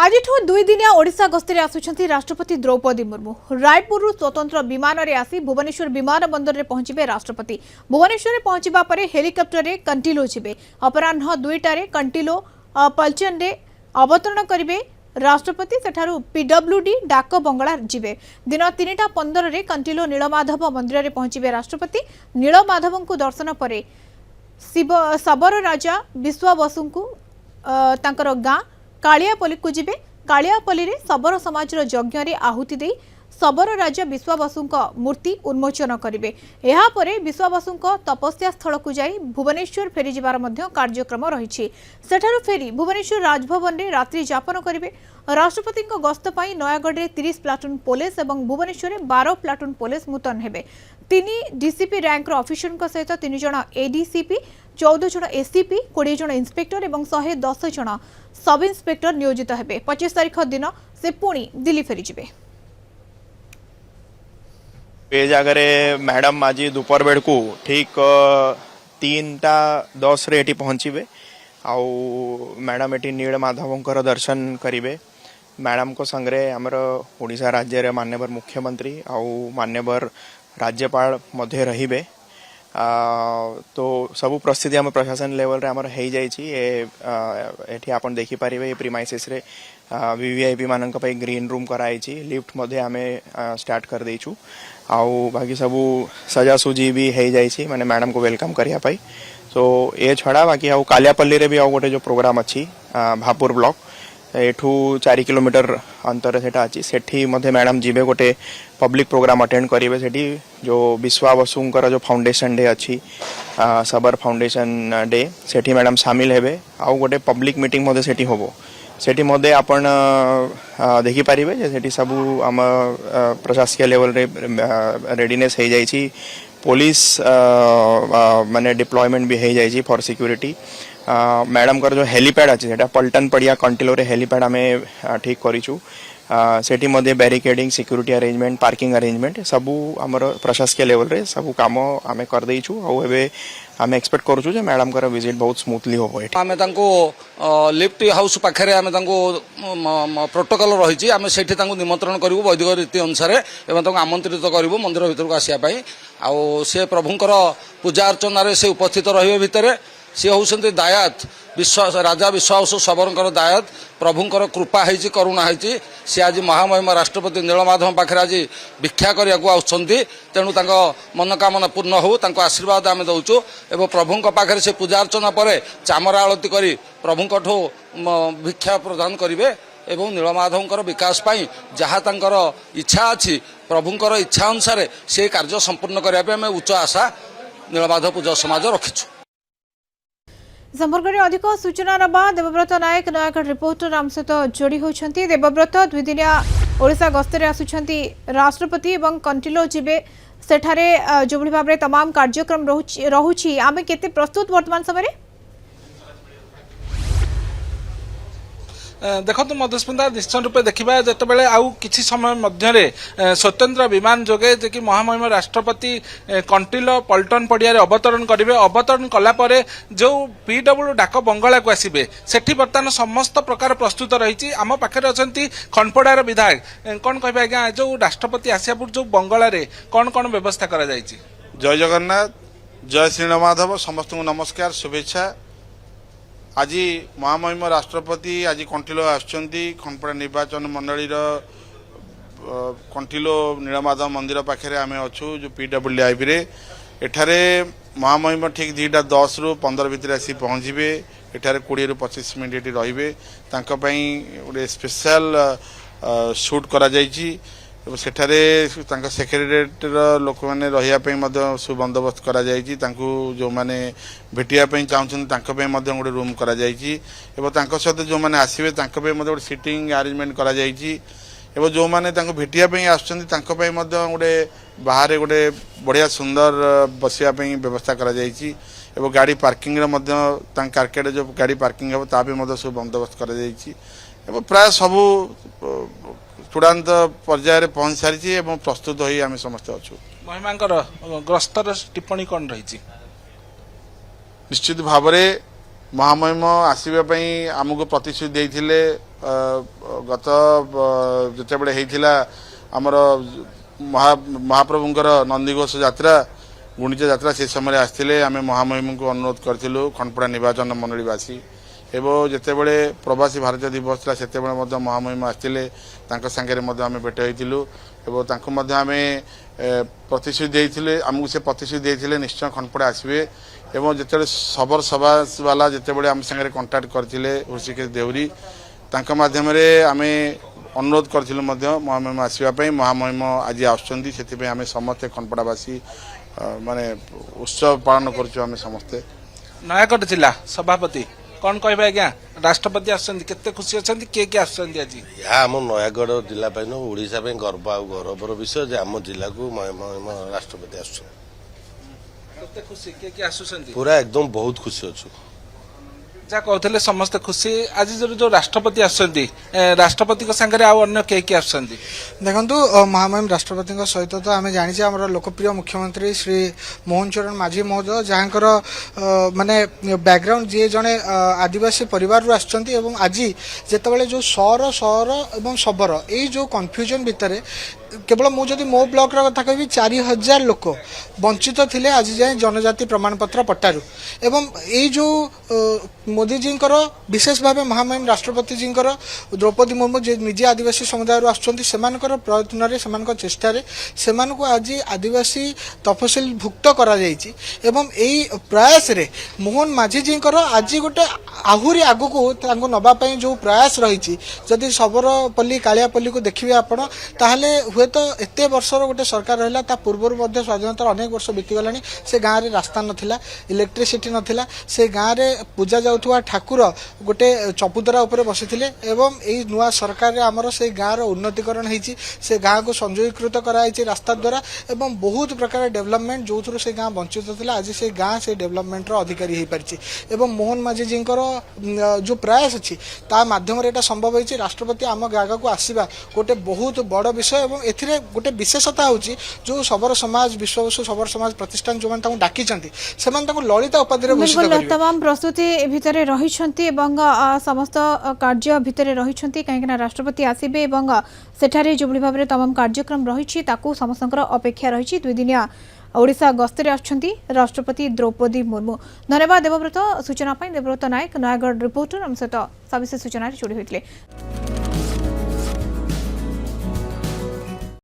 आज दुई दिनिया ओडिशा गस्तर आसुछंती राष्ट्रपति द्रौपदी मुर्मू। रायपुर स्वतंत्र विमान रे आसी भुवनेश्वर विमान बंदर रे पहुंचे राष्ट्रपति। भुवनेश्वर रे पहुंचबा परे हेलिकॉप्टर रे कंटिलो जिबे। अपराह्न 2टारे कंटिलो पलचन रे अवतरण करिवे राष्ट्रपति। सेठारु पीडब्ल्यूडी डाक बंगला जिबे। दिन 3:15 रे कंटिलो नीलमाधव मंदिर रे पहुंचे राष्ट्रपति। नीलमाधव को दर्शन परे सबर राजा विश्वावसु को तांकर गाँ कालियापल्ली को जिबे। कालियापल्ली रे सबर समाज यज्ञ रे आहुति दे सबर राजा विश्वावसु मूर्ति उन्मोचन करिवे। एहा परे विश्वावसु तपस्या स्थल को जाई भुवनेश्वर फेरी जिबार मध्य कार्यक्रम रहिछि। सेठारु फेरी भुवनेश्वर राजभवन रे रात्रि यापन करिवे। राष्ट्रपति गस्त पई नयागढ़ रे 30 प्लाटून पुलिस और भुवनेश्वर रे 12 प्लाटून पुलिस मुतयन हेबे। 3 डीसीपी रैंक अफिसर सहित 3 जण एडीसीपी, 14 जण एसीपी, 20 जण इंस्पेक्टर और 110 जण सब इंस्पेक्टर नियोजित हेबे। 25 तारिख दिन से पुणी दिल्ली फेरी जिबे। ए जगह मैडम आज दोपहर बेड़ को ठीक 3:10 रे पहुँचे आउ मैडम ये नीलमाधव दर्शन करेंगे। मैडम को संगे आमर ओडिशा राज्य माननीय मुख्यमंत्री आउ माननीय राज्यपाल मध्य रहिबे। तो सबू प्रस्थिति आम प्रशासन लेवल रे आमर हो जाइए। आपन देखि पारिबे प्रीमाइसेस रे वीवीआईपी मानक पई ग्रीन रूम कराई लिफ्ट मध्य आमे स्टार्ट कर देइछु। आउ बाकी सबू सजासुजी भी हो जाइए माने मैडम को वेलकम करिया पाई। तो ये छड़ा बाकी आउ कालियापल्ली रे भी आउ गोटे जो प्रोग्राम अच्छी भापुर ब्लॉक एठू 4 किलोमीटर अंतर सेटा अच्छी सेठी मध्य मैडम जीवे गोटे पब्लिक प्रोग्राम अटेंड करेंगे। सेठी जो विश्वावसुंकर जो फाउंडेशन डे अच्छी सबर फाउंडेशन डे सेठी मैडम सामिल हेबे। आउ गोटे पब्लिक मीटिंग मध्य सेठी होबो। सेठी मध्य आपण देखि पारिबे जे सेठी सबू आम प्रशासकीय लेवल रे रेडीनेस हो जाइछि। पुलिस माने डिप्लॉयमेंट भी हो जाइछि फॉर सिक्योरिटी। मैडम कर जो हेलीपैड अच्छे सेटा पल्टन पड़िया कंटिलो रे हेलीपैड आमे ठीक करिछु। सेठी मध्य barricading, security arrangement, parking arrangement सबू आमर प्रशासकीय लेवल रे सबू काम आमे कर देइछु। आउ एबे आमे एक्सपेक्ट करूछु जे मैडम कर विजिट बहुत स्मूथली होबो। आमे तांको लिफ्ट हाउस पाखरे आमे तांको प्रोटोकॉल रहिछि। आमे सेठी तांको निमंत्रण करिवो वैदिक रीति अनुसार एवं तांको आमंत्रित करिवो मंदिर भीतर को आसिया पई। आउ से प्रभुंकर पूजा अर्चना रे से उपस्थित रहिबे। भितरे सी होउछन्ते दायात विश्वास राजा विश्वावसु सबरंकर दायात प्रभुंकर कृपा है करुणा है। सी आज महामहिम राष्ट्रपति नीलमाधव पाखे आज भिक्षा करने आउछन्ति। तेणु तांको मनोकामना पूर्ण हो तांको आशीर्वाद आमे दउछु। एवं प्रभुंक पाखे से पूजा अर्चना पर चामरा आलती करी प्रभुंकठो भिक्षा प्रदान करिवे। एवं नीलमाधवंकर विकास पाई जहाँ तांकर इच्छा अच्छी प्रभुंकर इच्छा अनुसार से कार्य संपूर्ण करने आम उच्च आशा नीलमाधव पूजा समाज रखिछु। संपर्क में अधिक सूचना नवा देवव्रत नायक नयागढ़ रिपोर्टर आम सहित जोड़ी होती। देवव्रत दुई दिनिया ओडिशा गस्तर आसुछंती राष्ट्रपति एवं कंटिलो जिबे। सेठारे जो भाव में तमाम कार्यक्रम रहुछि आमे केते प्रस्तुत वर्तमान समय? देखो मधुस्मिता निश्चय रूपे देखा जिते आउ कि समय मध्य स्वतंत्र विमान जोगे जे कि महामहिम राष्ट्रपति कंटिलो पल्टन पड़िया अवतरण करेंगे। अवतरण कलापर जो पीडब्ल्यू डाक बंगला को आसबे सेठी बर्तमान समस्त प्रकार प्रस्तुत रही। आम पाखे अच्छा खनपड़ार विधायक कौन कह आज्ञा जो राष्ट्रपति आसिया पूर्व जो बंगला कौन कौन व्यवस्था करा जायछि? जय जगन्नाथ, जय श्री नीलमाधव, समस्त को नमस्कार, शुभेच्छा। आज महामहिम राष्ट्रपति आज कंटिलो आसुचंती खनपड़ा निर्वाचन मंडली कंटिलो नीलमाधव मंदिर पाखे आम अच्छू जो पीडब्ल्यूआईबी रे। एठारे महामहिम ठीक 2:10 ରୁ 15 भितर आसी पहुँचे। एठारे 20 ରୁ 25 मिनिट रे गोटे स्पेशल शूट करा जायछि। सेठारे सेक्रेटेरिएट लोक मैंने रहा सुबंदोबस्त करा जायछि। जो मैंने भेटिया चाहते गोटे रूम करा जायछि। एवं सहित जो मैंने आसवे गोटे सिटिंग अरेंजमेंट करा जायछि। एवं जो मैंने भेटिया आसुच्चंती गोटे बाहर गोटे बढ़िया सुंदर बसिया व्यवस्था करा जायछि। एवं गाड़ी पार्किंग कारकेट जो गाड़ी पार्किंग हे ता भी सब बंदोबस्त करा जायछि। एवं प्राय सबू चूड़ांत पर्यायर पहुंच सारी प्रस्तुत हो आम समस्त अच्छु। महिमांकर ग्रस्तर टिप्पणी कौन रही? निश्चित भाव में महामहिम आसवाई आमको प्रतिश्रुति देते गत जितेबाला होता आमर महाप्रभुंकर नंदीघोष यात्रा गुणिचा यात्रा से समय आसते आम महामहिम को अनुरोध करूँ खंडपड़ा निर्वाचन मंडलीवासी एवं जितेबाला प्रवासी भारतीय दिवस था से महामहिम आसते सागे आम भेट होती आम प्रतिश्रुति देते आमको से प्रतिश्रुति देते निश्चय खंडपड़ा आसवे एवं जिते सबर समाज वाला जितेबाला आम सागे कंटाक्ट करते ऋषिकेश देउरी माध्यम आम अनुरोध करूँ महामहिम आसवाई महामहिम आज आम समस्ते खंडपड़ावासी माने उत्सव पालन करें समस्ते। नयागढ़ जिला सभापति कौन कह आज्ञा राष्ट्रपति आते खुशी अच्छा किए किए आज यह आम नयागढ़ जिला ओडिशा गर्व आ गौरवर विषय जे आम जिला को राष्ट्रपति खुशी किए किए आसुंट पूरा एकदम बहुत खुशी अच्छु जहाँ कहते समस्ते खुशी आज जो राष्ट्रपति आसुंट राष्ट्रपति सागर आउ किए किए आसुंट देखो महामहिम राष्ट्रपति सहित तो आम जानी आम लोकप्रिय मुख्यमंत्री श्री मोहन चरण माझी महोदय जहाँकर माने बैकग्राउंड जी जड़े आदिवासी परिवार आसुँच आज जितेबाला जो सहर सहर और शबर यही जो कन्फ्यूजन भितर केवल मुझे मो ब्लॉक कथा कह 4000 लोक वंचित थे आज जाए जनजाति प्रमाणपत्र पट्टारू एवं यही जो मोदी जी विशेष भाव महामहिम राष्ट्रपति जी द्रौपदी मुर्मू जे निजे आदिवासी समुदाय आसुँच प्रयत्न से चेष्टार से आज आदिवासी तफसिल भुक्त करा एवं यही प्रयास रे मोहन माझी जी आज गोटे आहरी आगु को नवापाई जो प्रयास रही जदि सबरपल्ली कालियापल्ली को देखिए आपण ताहले हुए तो एत वर्षर गोटे सरकार रहा ता पूर्व स्वाधीनता अनेक वर्ष बीतीगला से गाँव में रास्ता नाला इलेक्ट्रिसिटी नाला से गाँव में पूजा जाउथुवा ठाकुर गोटे चपुतरा उपर बसी एवं यही नुआ सरकार आमर से गाँव उन्नतीकरण होती से गाँव को संयोगीकृत कराई रास्ता द्वारा एवं बहुत प्रकार डेवलपमेंट जो थ्रु से गाँव वंचित था आज से गाँव से डेवलपमेंट अधिकारी हो पारी एवं मोहन माझी जी जो प्रयास अच्छी मध्यम यहाँ संभव होती राष्ट्रपति आम गाँव को आसवा गोटे बहुत बड़ विषय एवं एथिरे गोटे विशेषता होची जो सबर समाज विश्वबसु सबर समाज प्रतिष्ठान जो मैंने डाकी से ललिता उपाधि बिल्कुल तमाम प्रस्तुति भितर रही समस्त कार्य भितर रही कहीं राष्ट्रपति आसबे सेठारे जो भाव में तमाम कार्यक्रम रही समस्त अपेक्षा रही 2 दिनिया ओडिशा गस्तर आछंती राष्ट्रपति द्रौपदी मुर्मू। धन्यवाद देवव्रत सूचना देवव्रत नायक नयागढ़ रिपोर्टर आम सहित सविशेष सूचना जोड़ी होते।